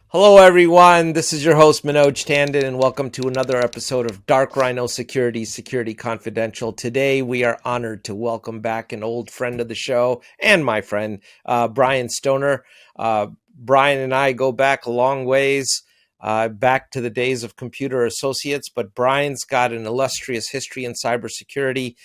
Hello, everyone. This is your host, Manoj Tandon, and welcome to another episode of Dark Rhino Security, Security Confidential. Today, we are honored to welcome back an old friend of the show and my friend, Brian Stoner. Brian and I go back a long ways, back to the days of Computer Associates, but Brian's got an illustrious history in cybersecurity.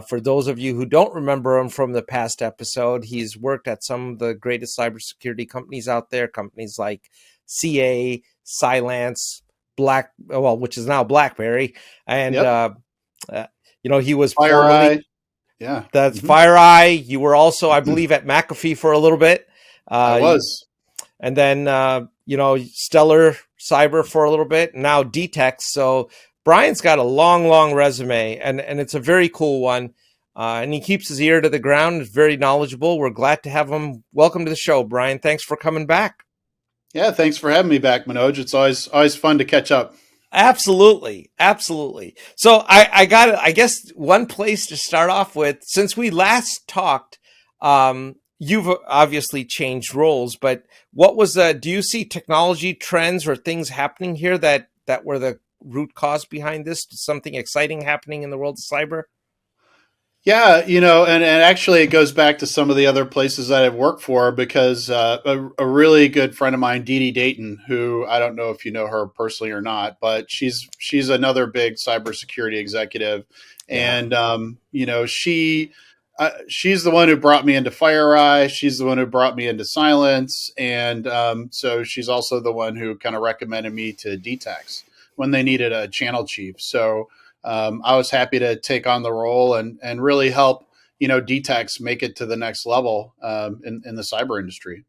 For those of you who don't remember him from the past episode, he's worked at some of the greatest cybersecurity companies out there, companies like CA, Cylance, which is now BlackBerry, and Yep. he was Fireeye. formerly Yeah. that's hmm Fireeye. You were also, I believe, at McAfee for a little bit, I was. and then Stellar Cyber for a little bit. Now DTEX. So Brian's got a long resume, and it's a very cool one. And he keeps his ear to the ground. Is very knowledgeable. We're glad to have him. Welcome to the show, Brian. Thanks for coming back. Yeah. Thanks for having me back, Manoj. It's always fun to catch up. Absolutely. So I guess one place to start off with, since we last talked, you've obviously changed roles, but do you see technology trends or things happening here that were the root cause behind this? Something exciting happening in the world of cyber? Yeah, and actually it goes back to some of the other places that I've worked for because a really good friend of mine, Dee Dee Dayton, who I don't know if you know her personally or not, but she's another big cybersecurity executive, Yeah. and she's the one who brought me into Fireeye. She's the one who brought me into Cylance, and so she's also the one who kind of recommended me to DTEX when they needed a channel chief. So I was happy to take on the role and really help DTEX make it to the next level in the cyber industry.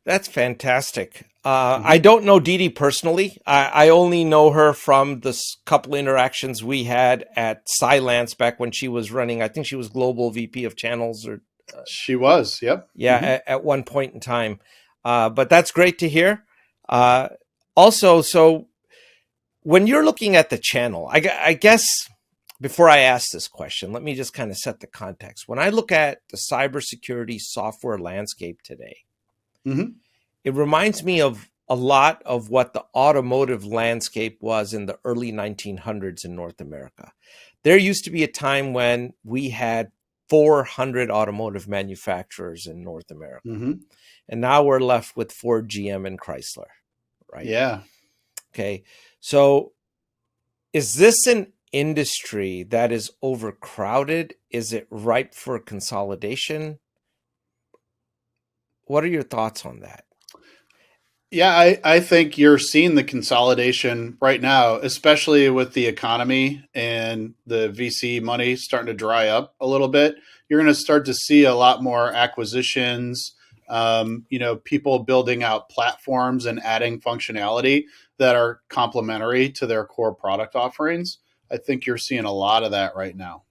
That's fantastic. hmm I don't know Dee Dee personally. I only know her from the couple interactions we had at Cylance back when she was running. I think she was global VP of channels, or She was, yep. yeah, at one point in time. But that's great to hear. Uh, Also, so when you're looking at the channel, I guess before I ask this question, let me just kind of set the context. When I look at the cybersecurity software landscape today, hmm it reminds me of a lot of what the automotive landscape was in the early 1900s in North America. There used to be a time when we had 400 automotive manufacturers in North America. hmm And now we're left with Ford, GM, and Chrysler, right? Yeah. Okay. So is this an industry that is overcrowded? Is it ripe for consolidation? What are your thoughts on that? Yeah, I think you're seeing the consolidation right now, especially with the economy and the VC money starting to dry up a little bit. You're going to start to see a lot more acquisitions, people building out platforms and adding functionality that are complementary to their core product offerings. I think you're seeing a lot of that right now.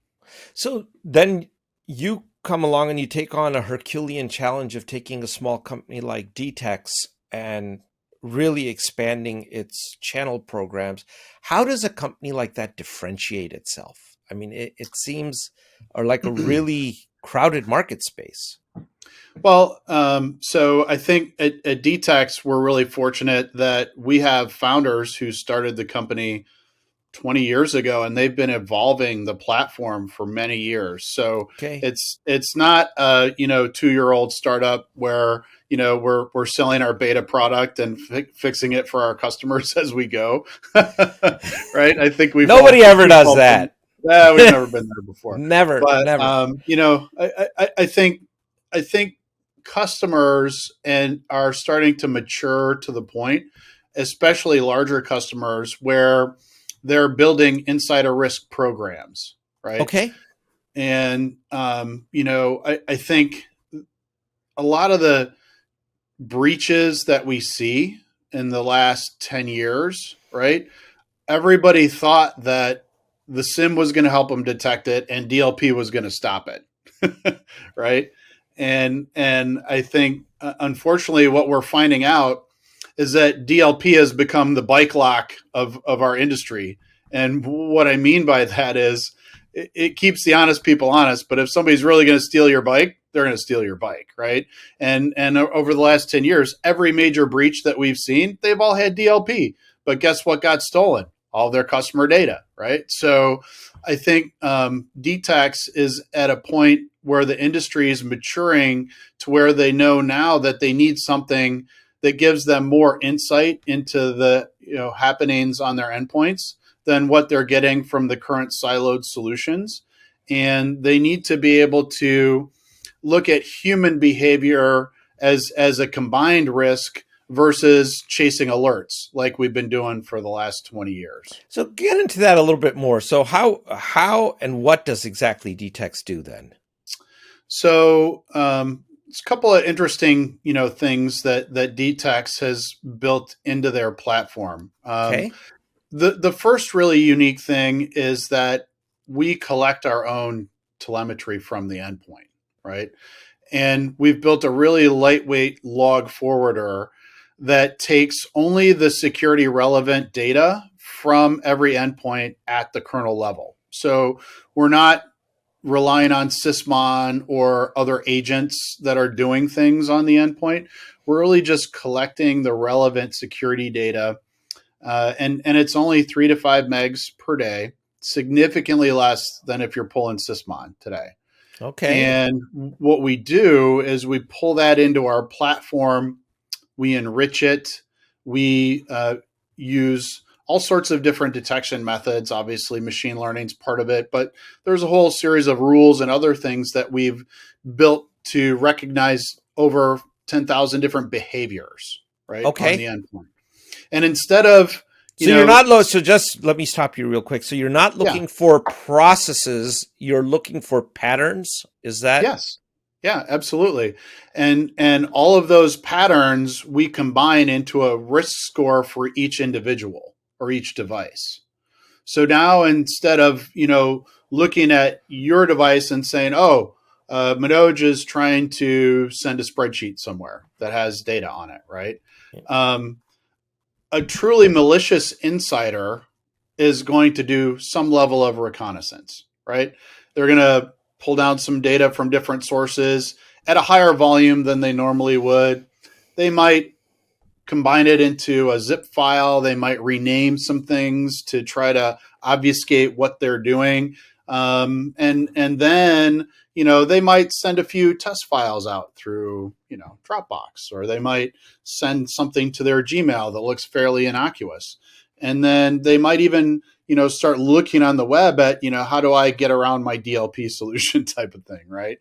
So then you come along and you take on a Herculean challenge of taking a small company like DTEX and really expanding its channel programs. How does a company like that differentiate itself? I mean, it seems or like a really crowded market space. Well, so I think at DTEX, we're really fortunate that we have founders who started the company 20 years ago, and they've been evolving the platform for many years. So Okay. it's not a 2-year old startup where we're selling our beta product and fixing it for our customers as we go, right? I think Nobody ever does that. we've never been there before, Never, but never. I think customers and are starting to mature to the point, especially larger customers, where they're building insider risk programs, right? Okay. And I think a lot of the breaches that we see in the last 10 years, right? Everybody thought that the SIM was going to help them detect it and DLP was going to stop it, right? And I think unfortunately what we're finding out is that DLP has become the bike lock of our industry. And what I mean by that is it keeps the honest people honest. But if somebody's really going to steal your bike, they're going to steal your bike, right? And over the last 10 years, every major breach that we've seen, they've all had DLP. But guess what got stolen? All their customer data, right? So I think DTEX is at a point where the industry is maturing to where they know now that they need something that gives them more insight into the happenings on their endpoints than what they're getting from the current siloed solutions. And they need to be able to look at human behavior as a combined risk versus chasing alerts like we've been doing for the last 20 years. So get into that a little bit more. So how and what does exactly DTEX do then? So it's a couple of interesting things that DTEX has built into their platform. Okay. The first really unique thing is that we collect our own telemetry from the endpoint, right? And we've built a really lightweight log forwarder that takes only the security relevant data from every endpoint at the kernel level. So we're not relying on sysmon or other agents that are doing things on the endpoint. We're really just collecting the relevant security data. And it's only 3 to 5 megs per day, significantly less than if you're pulling sysmon today. Okay. And what we do is we pull that into our platform, we enrich it, we use all sorts of different detection methods. Obviously, machine learning is part of it, but there's a whole series of rules and other things that we've built to recognize over 10,000 different behaviors, right, on the Okay. endpoint. And instead of, So you're not so just let me stop you real quick. So you're not yeah, looking for processes, you're looking for patterns. Is that yes, yeah, absolutely. And all of those patterns we combine into a risk score for each individual or each device. So now instead of, looking at your device and saying, oh, Manoj is trying to send a spreadsheet somewhere that has data on it, right? A truly malicious insider is going to do some level of reconnaissance, right? They're going to pull down some data from different sources at a higher volume than they normally would. They might combine it into a zip file. They might rename some things to try to obfuscate what they're doing. And then, they might send a few test files out through, Dropbox, or they might send something to their Gmail that looks fairly innocuous. And then they might even, start looking on the web at, how do I get around my DLP solution type of thing, right?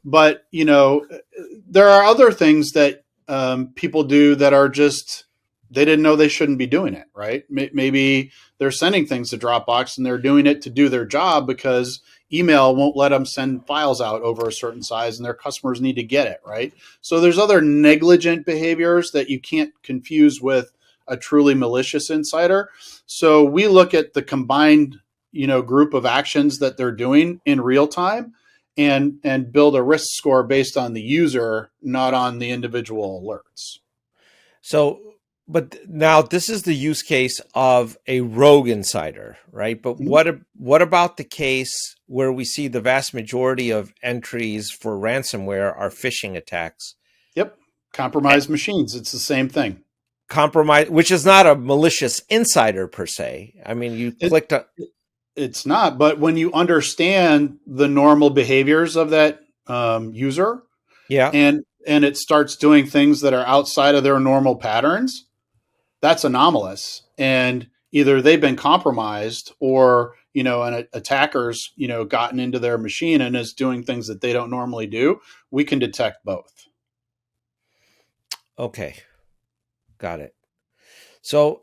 But, there are other things that people do that are just, they didn't know they shouldn't be doing it, right? Maybe they're sending things to Dropbox and they're doing it to do their job because email won't let them send files out over a certain size and their customers need to get it, right? So there's other negligent behaviors that you can't confuse with a truly malicious insider. So we look at the combined, group of actions that they're doing in real time and build a risk score based on the user, not on the individual alerts. so? But now this is the use case of a rogue insider, right? But what about the case where we see the vast majority of entries for ransomware are phishing attacks? Yep. Compromised machines. It's the same thing. Compromise, which is not a malicious insider per se. I mean, you clicked on. It's not, but when you understand the normal behaviors of that user, Yeah. and it starts doing things that are outside of their normal patterns, that's anomalous. And either they've been compromised or, an attacker's, gotten into their machine and is doing things that they don't normally do. We can detect both. Okay. Got it. So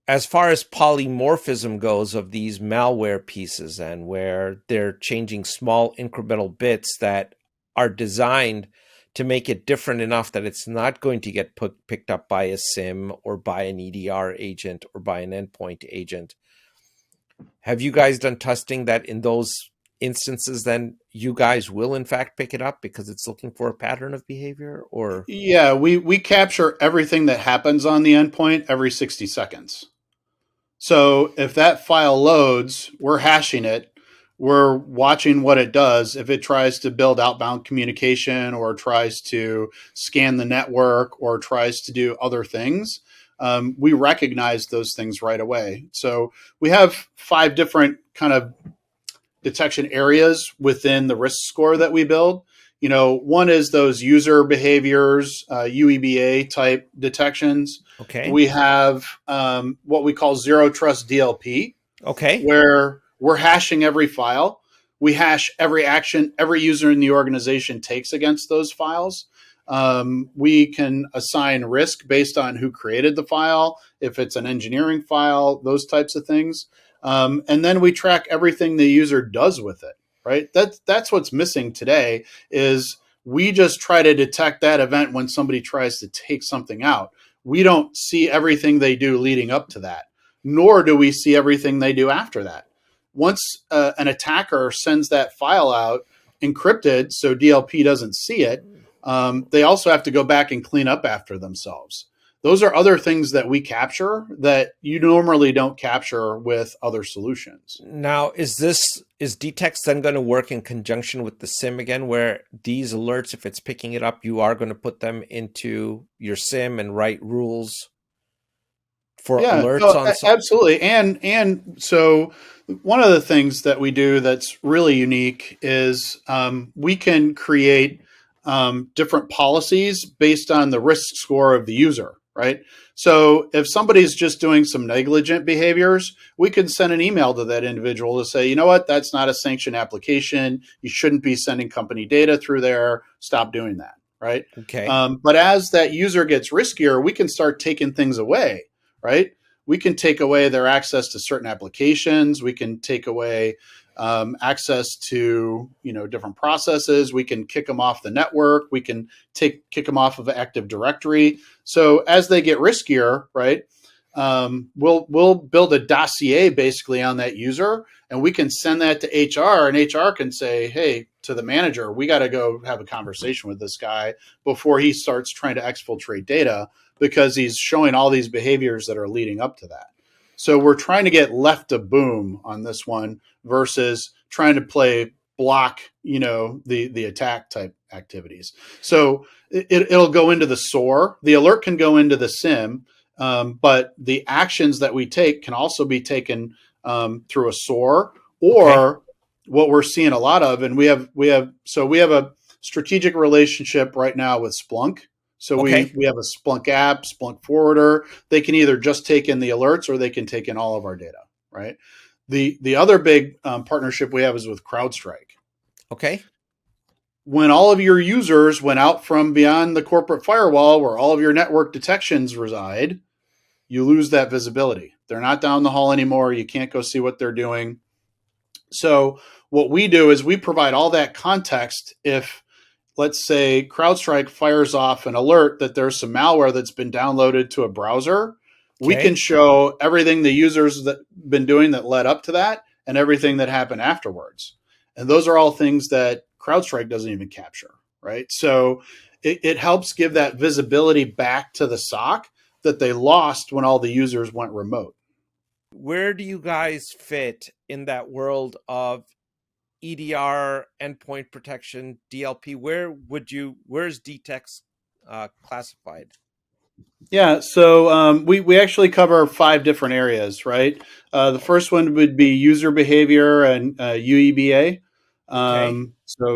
as far as polymorphism goes of these malware pieces, and where they're changing small incremental bits that are designed to make it different enough that it's not going to get picked up by a SIM or by an EDR agent or by an endpoint agent. Have you guys done testing that in those instances then you guys will in fact pick it up because it's looking for a pattern of behavior? Or Yeah, we capture everything that happens on the endpoint every 60 seconds. So if that file loads, we're hashing it. we're watching what it does. If it tries to build outbound communication or tries to scan the network or tries to do other things, we recognize those things right away. So we have 5 different kind of detection areas within the risk score that we build. One is those user behaviors, UEBA type detections. Okay. We have what we call zero trust DLP, Okay. where we're hashing every file. We hash every action every user in the organization takes against those files. We can assign risk based on who created the file, if it's an engineering file, those types of things. And then we track everything the user does with it, right? That's what's missing today is we just try to detect that event when somebody tries to take something out. We don't see everything they do leading up to that, nor do we see everything they do after that. Once an attacker sends that file out encrypted so DLP doesn't see it, they also have to go back and clean up after themselves. Those are other things that we capture that you normally don't capture with other solutions. Now, is DTEX then going to work in conjunction with the SIM again, where these alerts, if it's picking it up, you are going to put them into your SIM and write rules for Yeah, alerts no, on some? absolutely. And so one of the things that we do that's really unique is we can create different policies based on the risk score of the user, right? So if somebody's just doing some negligent behaviors, we can send an email to that individual to say, you know what, that's not a sanctioned application. You shouldn't be sending company data through there. Stop doing that, right? Okay. But as that user gets riskier, we can start taking things away, right? We can take away their access to certain applications. We can take away access to different processes. We can kick them off the network. We can kick them off of Active Directory. So as they get riskier, right, we'll build a dossier basically on that user, and we can send that to HR, and HR can say, hey, to the manager, we got to go have a conversation with this guy before he starts trying to exfiltrate data, because he's showing all these behaviors that are leading up to that. So we're trying to get left to boom on this one versus trying to play block, the attack type activities. So it'll go into the SOAR. The alert can go into the SIM, but the actions that we take can also be taken through a SOAR, Okay. or what we're seeing a lot of, and we have a strategic relationship right now with Splunk. So Okay. we have a Splunk app, Splunk Forwarder. They can either just take in the alerts or they can take in all of our data, right? The other big partnership we have is with CrowdStrike. Okay. When all of your users went out from beyond the corporate firewall where all of your network detections reside, you lose that visibility. They're not down the hall anymore. You can't go see what they're doing. So what we do is we provide all that context. If, let's say, CrowdStrike fires off an alert that there's some malware that's been downloaded to a browser, we can Okay. show everything the users that been doing that led up to that and everything that happened afterwards. And those are all things that CrowdStrike doesn't even capture, right? So it helps give that visibility back to the SOC that they lost when all the users went remote. Where do you guys fit in that world of EDR, endpoint protection, DLP? Where's DTEX classified? Yeah, so we actually cover 5 different areas, right? The first one would be user behavior and UEBA. Okay.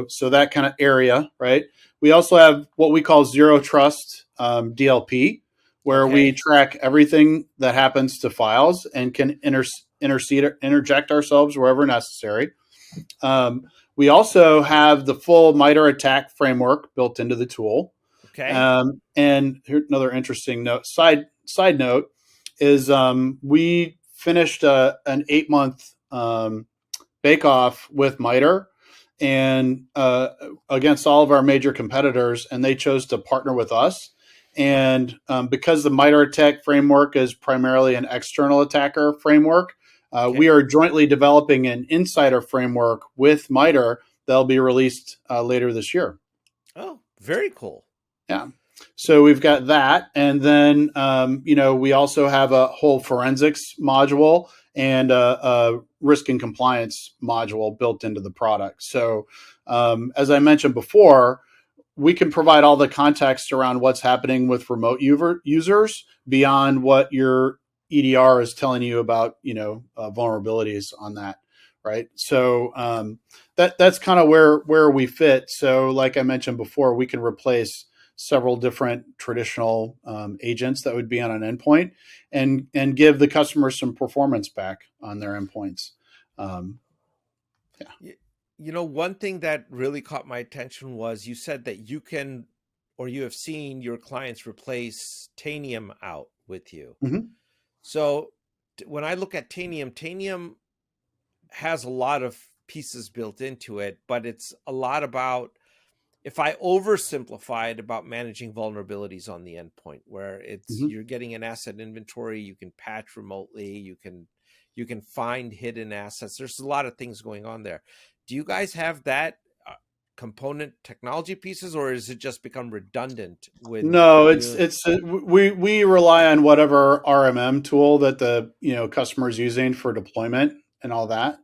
So that kind of area, right? We also have what we call zero trust DLP, where we Okay. track everything that happens to files and can interject ourselves wherever necessary. We also have the full MITRE attack framework built into the tool. Okay. And here, another interesting side note is we finished an 8-month bake off with MITRE and against all of our major competitors, and they chose to partner with us. And because the MITRE attack framework is primarily an external attacker framework, we Okay. are jointly developing an insider framework with MITRE that'll be released later this year. Oh, very cool. Yeah. So we've got that, and then we also have a whole forensics module and a risk and compliance module built into the product. So as I mentioned before, we can provide all the context around what's happening with remote users beyond what your EDR is telling you about, vulnerabilities on that, right? So that's kind of where we fit. So, like I mentioned before, we can replace several different traditional agents that would be on an endpoint, and give the customer some performance back on their endpoints. Um, yeah. One thing that really caught my attention was you said that you can, or you have seen your clients replace Tanium out with you. Mm-hmm. So when I look at Tanium has a lot of pieces built into it, but it's a lot about, if I oversimplify it, about managing vulnerabilities on the endpoint, where it's Mm-hmm. you're getting an asset inventory, you can patch remotely, you can find hidden assets. There's a lot of things going on there. Do you guys have that component technology pieces, or is it just become redundant with No, you? we rely on whatever RMM tool that the customer is using for deployment and all that.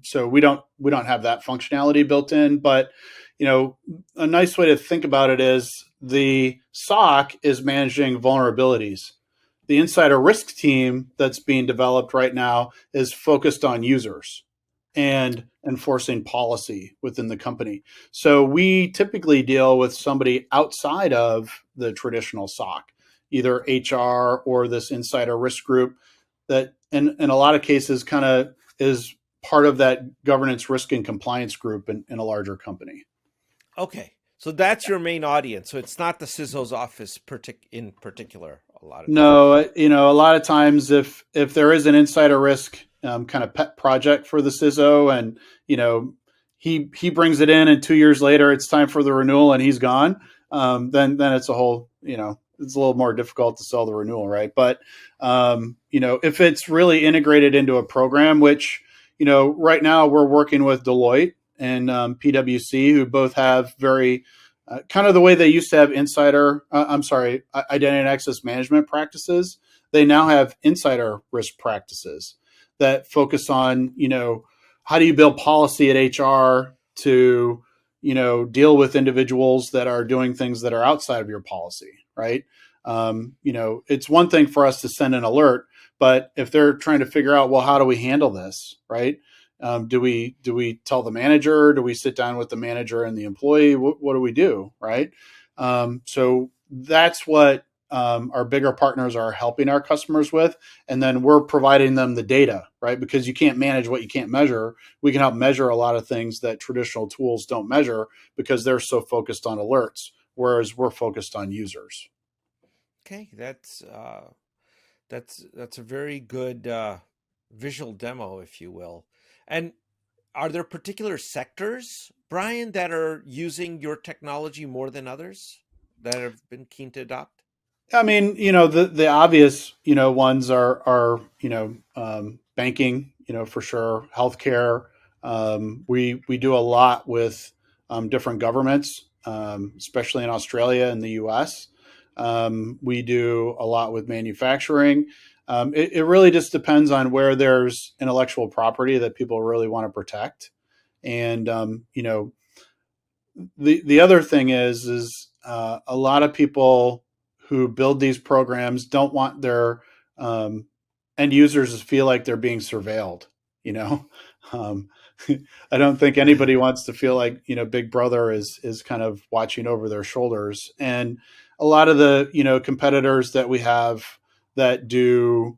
So we don't have that functionality built in, but a nice way to think about it is the SOC is managing vulnerabilities. The insider risk team that's being developed right now is focused on users and enforcing policy within the company. So we typically deal with somebody outside of the traditional SOC, either HR or this insider risk group that in a lot of cases kind of is part of that governance, risk, and compliance group in a larger company. Okay, so that's your main audience. So it's not the CISO's office in particular. A lot of times. No, a lot of times if there is an insider risk kind of pet project for the CISO, and he brings it in, and 2 years later it's time for the renewal and he's gone, then it's a whole it's a little more difficult to sell the renewal, right? But if it's really integrated into a program, which right now we're working with Deloitte and PwC, who both have very kind of the way they used to have identity and access management practices. They now have insider risk practices that focus on, how do you build policy at HR to, deal with individuals that are doing things that are outside of your policy, right? It's one thing for us to send an alert, but if they're trying to figure out, well, how do we handle this, right? Do we tell the manager? Do we sit down with the manager and the employee? What do we do, right? So that's what our bigger partners are helping our customers with, and then we're providing them the data, right? Because you can't manage what you can't measure. We can help measure a lot of things that traditional tools don't measure because they're so focused on alerts, whereas we're focused on users. Okay, that's a very good visual demo, if you will. And are there particular sectors, Brian, that are using your technology more than others that have been keen to adopt? I mean, the obvious, ones are banking, for sure, healthcare. We do a lot with different governments, especially in Australia and the U.S. We do a lot with manufacturing. It really just depends on where there's intellectual property that people really want to protect. And the other thing is a lot of people who build these programs don't want their end users to feel like they're being surveilled. You know, um, I don't think anybody wants to feel like Big Brother is kind of watching over their shoulders. And a lot of the competitors that we have that do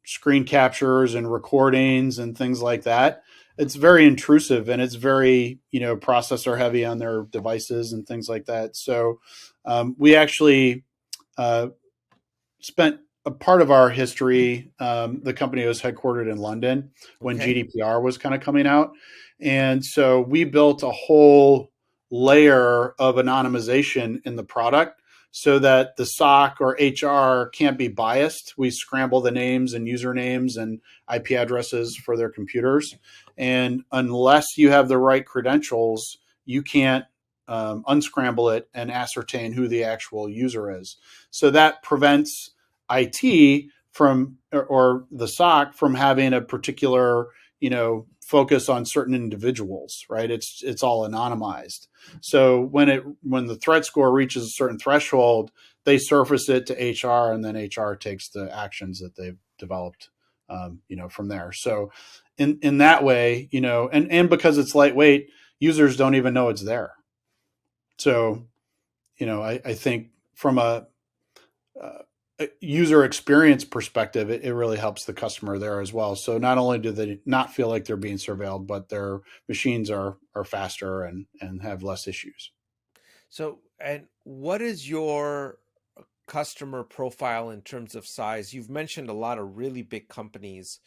screen captures and recordings and things like that, it's very intrusive, and it's very processor heavy on their devices and things like that. So we actually uh, spent a part of our history. The company was headquartered in London when Okay. GDPR was kind of coming out, and so we built a whole layer of anonymization in the product so that the SOC or HR can't be biased. We scramble the names and usernames and IP addresses for their computers, and unless you have the right credentials, you can't unscramble it and ascertain who the actual user is. So that prevents IT from or the SOC from having a particular focus on certain individuals, right? It's all anonymized. So when the threat score reaches a certain threshold, they surface it to HR, and then HR takes the actions that they've developed, from there. So in that way, and because it's lightweight, users don't even know it's there. So, I think from a user experience perspective, it really helps the customer there as well. So not only do they not feel like they're being surveilled, but their machines are faster and have less issues. So, and what is your customer profile in terms of size? You've mentioned a lot of really big companies.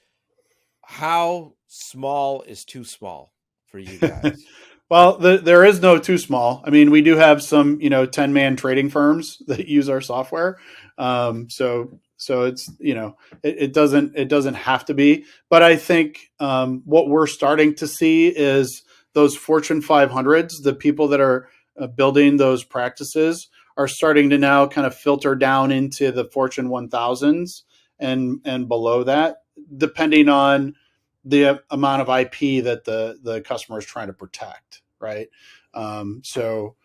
How small is too small for you guys? Well, there is no too small. I mean, we do have some, 10-man trading firms that use our software. So it's, it doesn't have to be. But I think what we're starting to see is those Fortune 500s, the people that are building those practices are starting to now kind of filter down into the Fortune 1000s and below that, depending on the amount of IP that the customer is trying to protect, right? So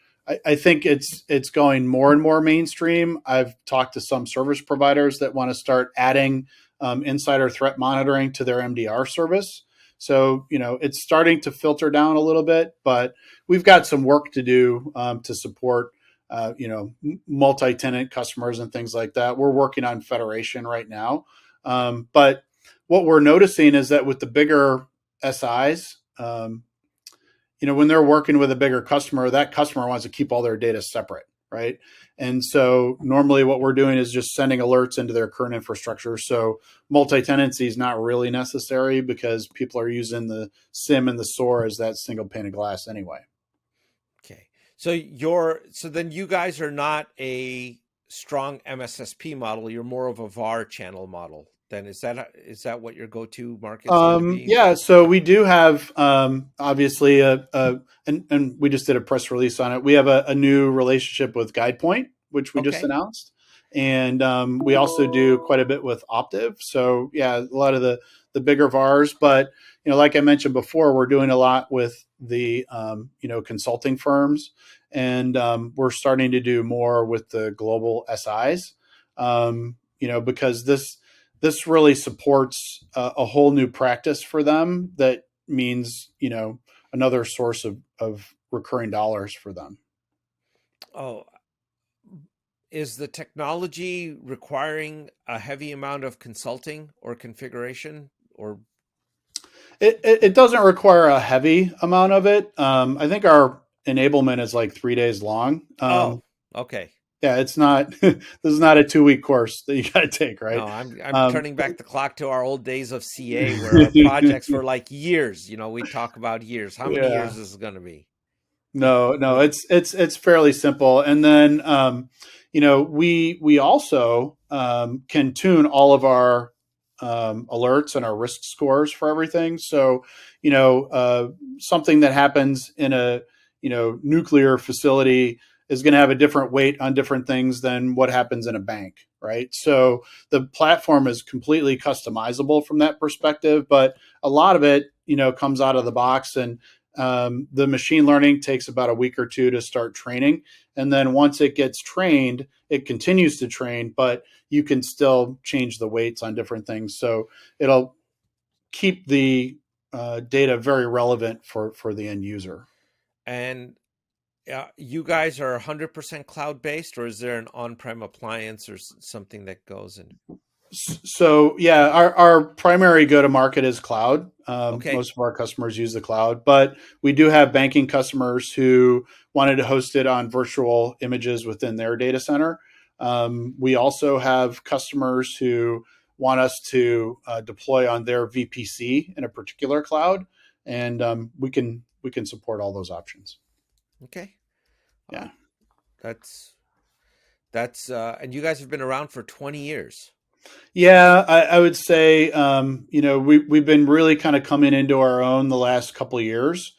I think it's going more and more mainstream. I've talked to some service providers that want to start adding insider threat monitoring to their MDR service. So it's starting to filter down a little bit, but we've got some work to do to support multi-tenant customers and things like that. We're working on federation right now, but what we're noticing is that with the bigger SIs, when they're working with a bigger customer, that customer wants to keep all their data separate, right? And so normally what we're doing is just sending alerts into their current infrastructure. So multi-tenancy is not really necessary because people are using the SIM and the SOAR as that single pane of glass anyway. Okay. So then you guys are not a strong MSSP model. You're more of a VAR channel model. Then is that what your go-to market's going to be? Yeah, so we do have obviously and we just did a press release on it. We have a new relationship with GuidePoint, which we just announced, and we also do quite a bit with Optiv. So yeah, a lot of the bigger VARs, but like I mentioned before, we're doing a lot with the consulting firms, and we're starting to do more with the global SIs, because this really supports a whole new practice for them that means, another source of recurring dollars for them. Oh, is the technology requiring a heavy amount of consulting or configuration, or? It doesn't require a heavy amount of it. I think our enablement is like 3 days long. Okay. Yeah, it's not. This is not a 2-week course that you got to take, right? No, I'm turning back the clock to our old days of CA, where our projects were like years. We talk about years. How many years is it going to be? No, it's fairly simple. And then we also can tune all of our alerts and our risk scores for everything. So something that happens in a nuclear facility is going to have a different weight on different things than what happens in a bank, right? So the platform is completely customizable from that perspective, but a lot of it comes out of the box, and the machine learning takes about a week or two to start training. And then once it gets trained, it continues to train, but you can still change the weights on different things. So it'll keep the data very relevant for the end user. And you guys are 100% cloud-based, or is there an on-prem appliance or something that goes in? So yeah, our primary go-to-market is cloud. Most of our customers use the cloud, but we do have banking customers who wanted to host it on virtual images within their data center. We also have customers who want us to deploy on their VPC in a particular cloud, and we can support all those options. Okay. Yeah. That's and you guys have been around for 20 years. Yeah, I would say, we've been really kind of coming into our own the last couple of years.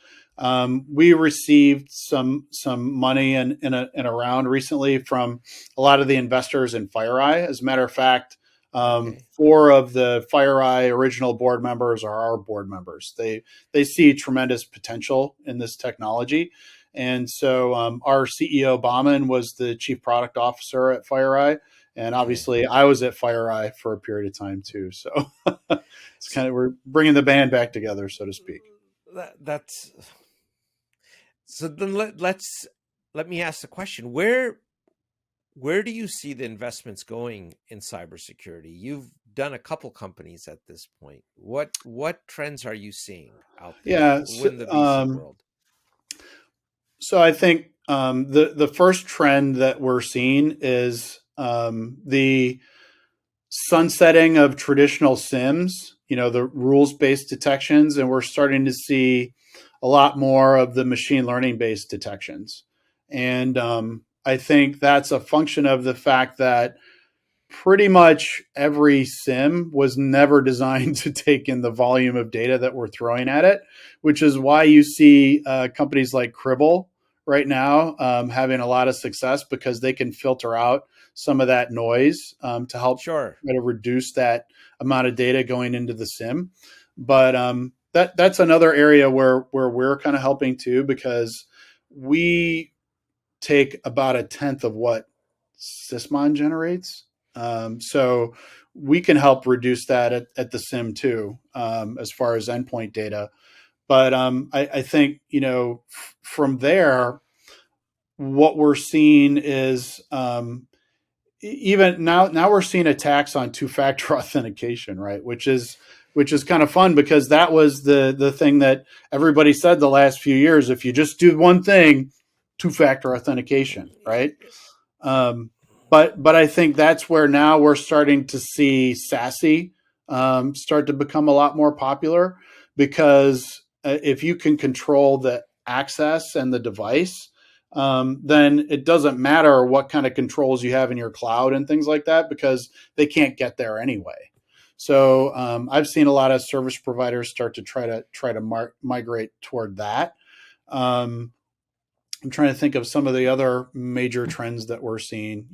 We received some money in a round recently from a lot of the investors in Fireeye. As a matter of fact, Okay. 4 of the Fireeye original board members are our board members. They see tremendous potential in this technology, and so our CEO Bauman was the chief product officer at Fireeye, and Okay. obviously I was at Fireeye for a period of time too. So it's So kind of, we're bringing the band back together, so to speak. that's so then let me ask the question. Where do you see the investments going in cybersecurity? You've done a couple companies at this point. What trends are you seeing out there Yeah. within the VC world? So I think the first trend that we're seeing is the sunsetting of traditional SIMs. The rules based detections, and we're starting to see a lot more of the machine learning based detections. And I think that's a function of the fact that pretty much every sim was never designed to take in the volume of data that we're throwing at it, which is why you see companies like Cribble right now having a lot of success, because they can filter out some of that noise to help Sure. try to reduce that amount of data going into the sim. But that's another area where we're kind of helping too, because we take about a tenth of what Sysmon generates. So we can help reduce that at the SIM too, as far as endpoint data. But I think, from there, what we're seeing is even now we're seeing attacks on two-factor authentication, right? Which is kind of fun, because that was the thing that everybody said the last few years. If you just do one thing, two-factor authentication, right? Um, but I think that's where now we're starting to see SASE start to become a lot more popular, because if you can control the access and the device, then it doesn't matter what kind of controls you have in your cloud and things like that, because they can't get there anyway. So I've seen a lot of service providers start to try to migrate toward that. Um, I'm trying to think of some of the other major trends that we're seeing.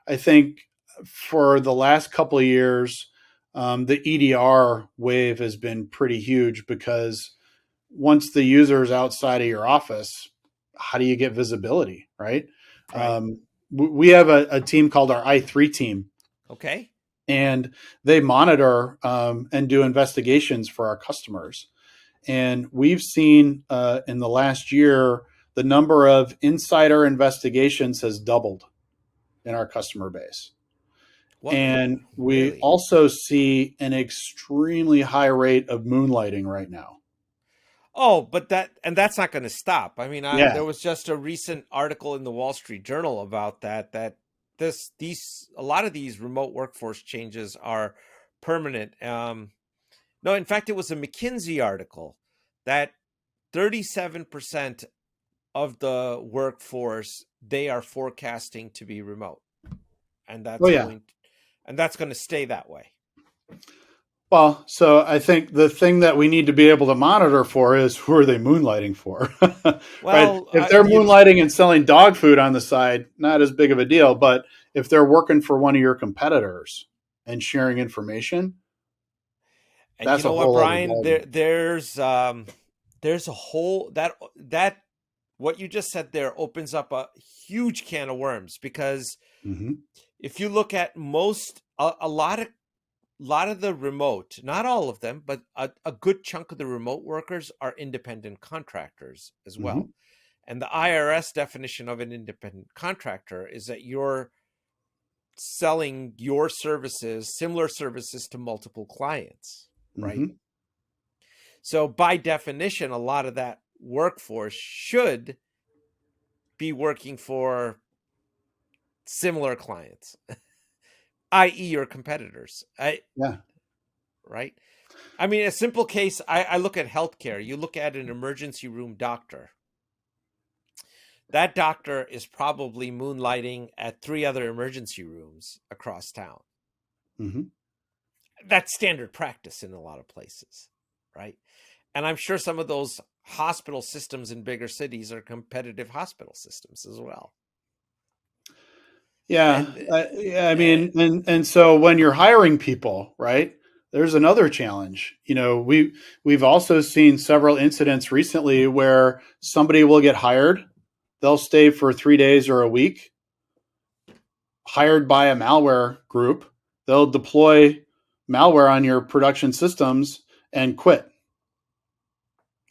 I think for the last couple of years, the EDR wave has been pretty huge, because once the user is outside of your office, how do you get visibility, right? Right. We have a team called our I3 team, Okay. and they monitor and do investigations for our customers. And we've seen in the last year, the number of insider investigations has doubled in our customer base. What And we really? also see an extremely high rate of moonlighting right now. Oh, but that's not going to stop. I mean, Yeah. there was just a recent article in the Wall Street Journal about that these a lot of these remote workforce changes are permanent. No, in fact, it was a McKinsey article that 37% of the workforce they are forecasting to be remote, and Oh, yeah. that's going to stay that way. Well, so I think the thing that we need to be able to monitor for is, who are they moonlighting for, right? Well, If they're moonlighting and selling dog food on the side, not as big of a deal. But if they're working for one of your competitors and sharing information, and you that's a know what, whole other Brian? ballgame. There's a whole that what you just said there opens up a huge can of worms, because Mm-hmm. if you look at a lot of the remote, not all of them, but a good chunk of the remote workers are independent contractors as Mm-hmm. well. And the IRS definition of an independent contractor is that you're selling your services, similar services, to multiple clients, right? Mm-hmm. So by definition, a lot of that workforce should be working for similar clients, i.e., your competitors. Yeah. Right? I mean, a simple case, I look at healthcare. You look at an emergency room doctor. That doctor is probably moonlighting at 3 other emergency rooms across town. Mm-hmm. That's standard practice in a lot of places, right? And I'm sure some of those hospital systems in bigger cities are competitive hospital systems as well. Yeah, And yeah. I mean, and so when you're hiring people, right? There's another challenge. We've also seen several incidents recently where somebody will get hired, they'll stay for 3 days or a week, hired by a malware group. They'll deploy malware on your production systems and quit.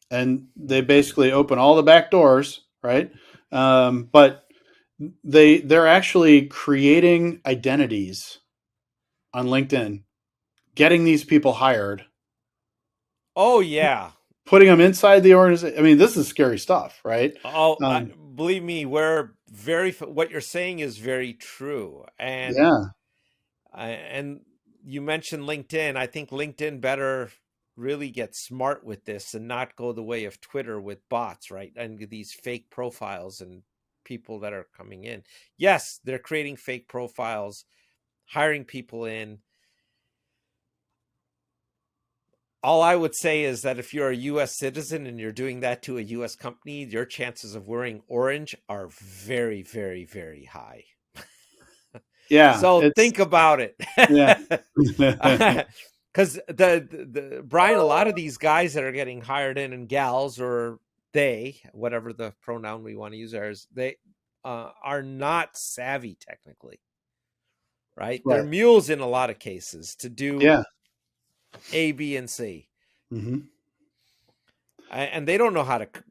And they basically open all the back doors, right? But they're actually creating identities on LinkedIn, getting these people hired, oh yeah. putting them inside the organization. I mean, this is scary stuff, right? Oh, Um, believe me, we're very. What you're saying is very true, yeah, and you mentioned LinkedIn. I think LinkedIn better really get smart with this and not go the way of Twitter with bots, right? And these fake profiles and people that are coming in. Yes, they're creating fake profiles, hiring people in. All I would say is that if you're a US citizen and you're doing that to a US company, your chances of wearing orange are very, very, very high. yeah, So it's think about it. yeah, Because the Brian, a lot of these guys that are getting hired in, and gals, or they, whatever the pronoun we want to use, they are not savvy technically, right? They're right, mules in a lot of cases to do yeah. A, B, and C. Mm-hmm. And they don't know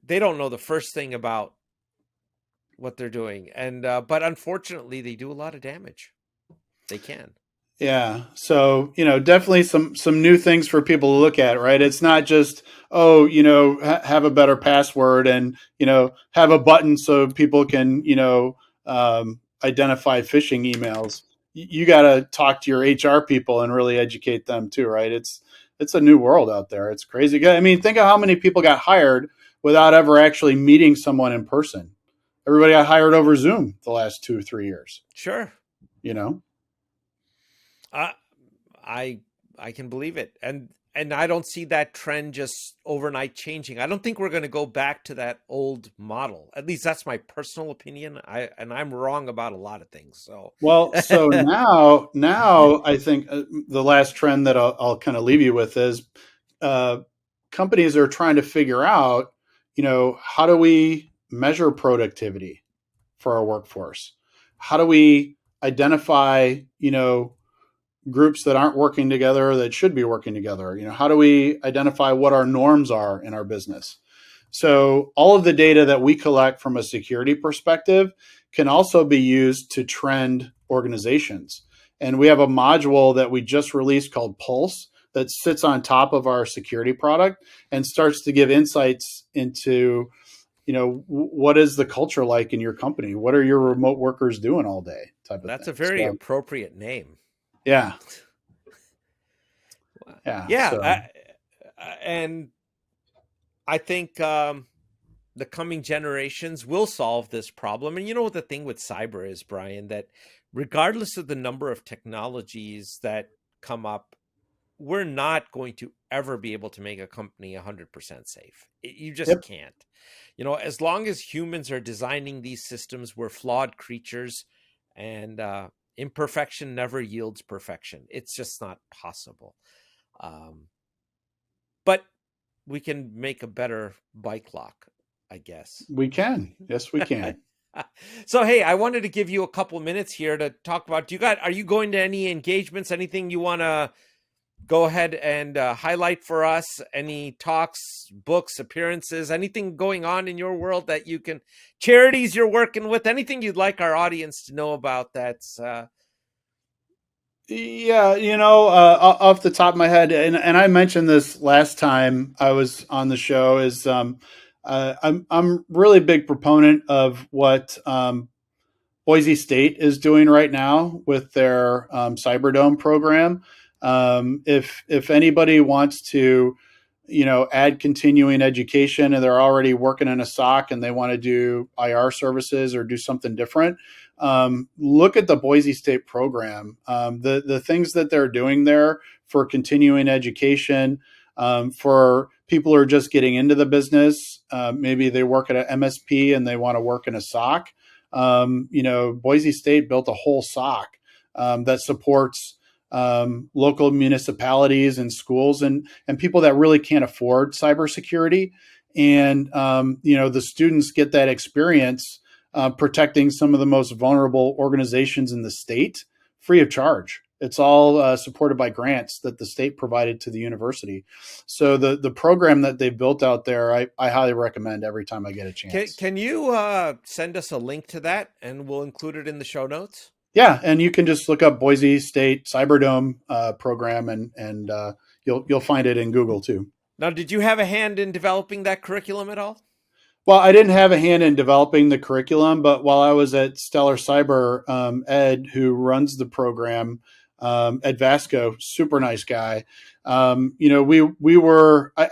they don't know the first thing about what they're doing. And but unfortunately they do a lot of damage. They can. Yeah. So, definitely some new things for people to look at, right? It's not just, oh, have a better password and, have a button so people can, identify phishing emails. You got to talk to your HR people and really educate them too, right? It's a new world out there. It's crazy. I mean, think of how many people got hired without ever actually meeting someone in person. Everybody got hired over Zoom the last 2 or 3 years, Sure. you know? Uh, I I can believe it. And I don't see that trend just overnight changing. I don't think we're going to go back to that old model. At least that's my personal opinion. I'm wrong about a lot of things. So Well, so now I think the last trend that I'll kind of leave you with is uh, companies are trying to figure out, how do we measure productivity for our workforce? How do we identify, groups that aren't working together that should be working together? How do we identify what our norms are in our business? So all of the data that we collect from a security perspective can also be used to trend organizations. And we have a module that we just released called Pulse that sits on top of our security product and starts to give insights into, what is the culture like in your company? What are your remote workers doing all day type of that's thing. a very So appropriate name. yeah, yeah. Yeah. So And I think the coming generations will solve this problem. And you know what the thing with cyber is, Brian, that regardless of the number of technologies that come up, we're not going to ever be able to make a company 100% safe. You just yep, can't. As long as humans are designing these systems, we're flawed creatures, and imperfection never yields perfection. It's just not possible. Um, but we can make a better bike lock, I guess. we can. Yes, we can. So hey, I wanted to give you a couple minutes here to talk about. Are you going to any engagements? Anything you want to go ahead and highlight for us? Any talks, books, appearances, anything going on in your world that you can, charities you're working with, anything you'd like our audience to know about? That's Yeah, off the top of my head, and I mentioned this last time I was on the show, is I'm really big proponent of what Boise State is doing right now with their Cyberdome program. If anybody wants to, add continuing education and they're already working in a SOC and they want to do IR services or do something different, look at the Boise State program. The things that they're doing there for continuing education, for people are just getting into the business. Maybe they work at an MSP and they want to work in a SOC. Boise State built a whole SOC that supports local municipalities and schools and people that really can't afford cybersecurity. And, the students get that experience protecting some of the most vulnerable organizations in the state free of charge. It's all supported by grants that the state provided to the university. So the program that they built out there, I highly recommend every time I get a chance. Can you send us a link to that, and we'll include it in the show notes? Yeah, and you can just look up Boise State Cyberdome program, and you'll find it in Google too. Now, did you have a hand in developing that curriculum at all? Well, I didn't have a hand in developing the curriculum, but while I was at Stellar Cyber, Ed, who runs the program, Ed Vasco, super nice guy. I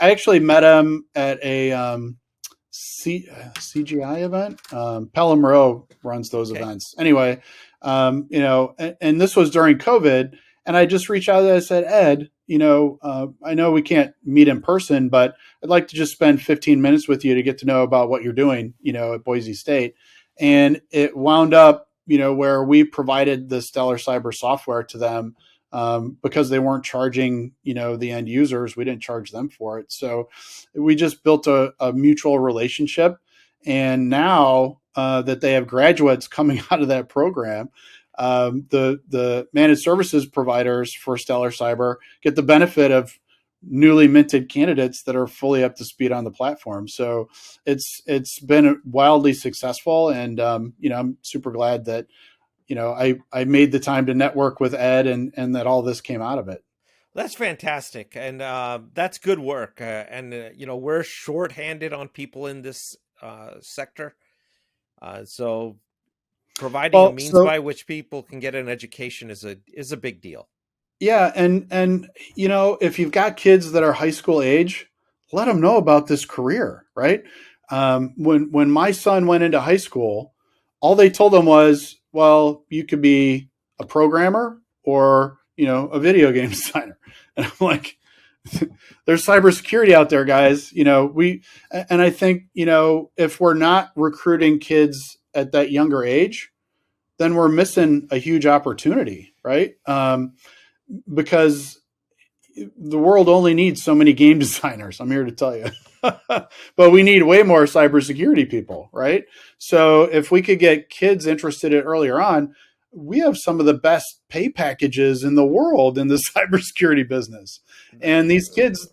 actually met him at a CGI event. Pelham Row runs those events. Anyway, and this was during COVID, and I just reached out and I said, Ed, I know we can't meet in person, but I'd like to just spend 15 minutes with you to get to know about what you're doing, at Boise State. And it wound up, where we provided the Stellar Cyber software to them because they weren't charging, the end users. We didn't charge them for it. So we just built a mutual relationship. And now that they have graduates coming out of that program, the managed services providers for Stellar Cyber get the benefit of newly minted candidates that are fully up to speed on the platform. So it's been wildly successful, and I'm super glad that I made the time to network with Ed and that all this came out of it. That's fantastic, and that's good work. We're shorthanded on people in this sector, so providing a means by which people can get an education is a big deal. Yeah, and if you've got kids that are high school age, let them know about this career, right? When my son went into high school, all they told him was, well, you could be a programmer or a video game designer, and I'm like, there's cybersecurity out there, guys. And I think if we're not recruiting kids at that younger age, then we're missing a huge opportunity, right? Because the world only needs so many game designers. I'm here to tell you, but we need way more cybersecurity people, right? So if we could get kids interested in earlier on, we have some of the best pay packages in the world in the cybersecurity business. And these kids,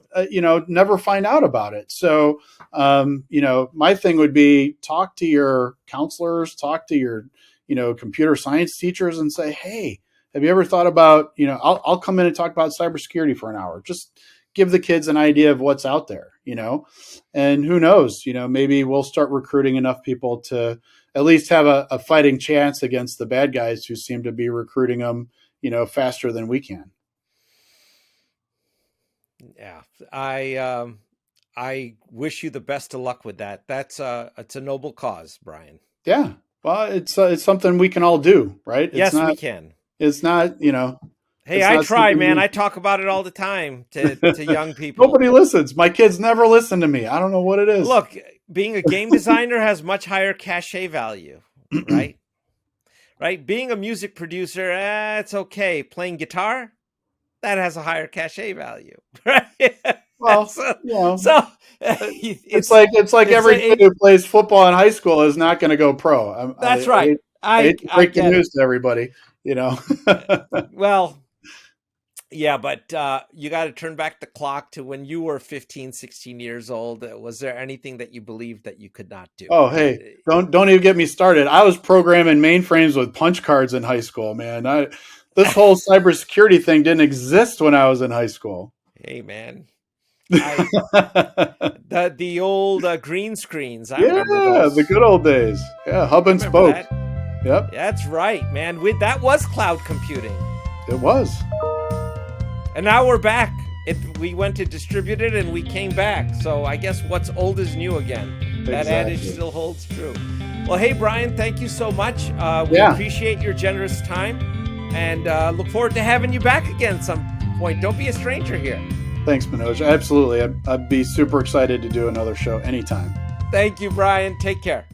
never find out about it. So, my thing would be talk to your counselors, talk to your, computer science teachers and say, hey, have you ever thought about, I'll come in and talk about cybersecurity for an hour. Just give the kids an idea of what's out there, and who knows, maybe we'll start recruiting enough people to at least have a fighting chance against the bad guys who seem to be recruiting them, faster than we can. Yeah. I wish you the best of luck with that. It's a noble cause, Brian. Yeah. Well, it's something we can all do, right? Yes, we can. It's not, Hey, I try, man. I talk about it all the time to young people. Nobody listens. My kids never listen to me. I don't know what it is. Look, being a game designer has much higher cachet value, right? Right? Being a music producer, it's okay. Playing guitar, that has a higher cachet value, right? Well, it's like every kid who plays football in high school is not going to go pro. That's right. I hate to break the news to everybody, Well, yeah, but you got to turn back the clock to when you were 15, 16 years old. Was there anything that you believed that you could not do? Oh, hey, don't even get me started. I was programming mainframes with punch cards in high school, man. This whole cybersecurity thing didn't exist when I was in high school. Hey, man. The old green screens. I remember those. The good old days. Yeah, hub and spoke. That? Yep. That's right, man. That was cloud computing. It was. And now we're back. We went to distributed and we came back. So I guess what's old is new again. That adage still holds true. Well, hey, Brian, thank you so much. We appreciate your generous time and look forward to having you back again some point. Don't be a stranger here. Thanks, Manoj. Absolutely. I'd be super excited to do another show anytime. Thank you, Brian. Take care.